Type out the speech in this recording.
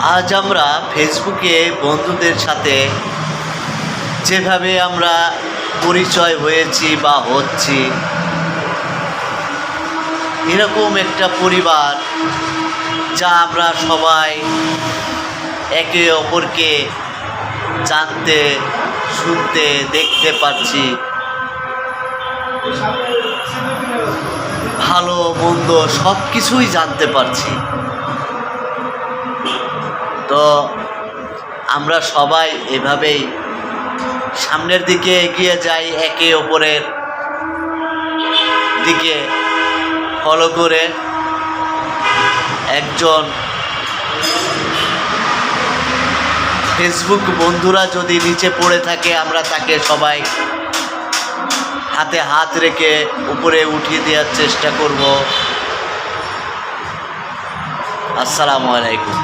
আজ আমরা ফেসবুকে বন্ধুদের সাথে যেভাবে আমরা পরিচয় হয়েছি বা হচ্ছি, এরকম একটা পরিবার যা আমরা সবাই একে অপরকে জানতে, শুনতে, দেখতে পাচ্ছি, ভালো মন্দ সব কিছুই জানতে পারছি। তো আমরা সবাই এভাবেই সামনের দিকে এগিয়ে যাই, একে অপরের দিকে ফলো করে। একজন ফেসবুক বন্ধুরা যদি নিচে পড়ে থাকে, আমরা তাকে সবাই হাতে হাত রেখে উপরে উঠিয়ে দেওয়ার চেষ্টা করব। আসসালামু আলাইকুম।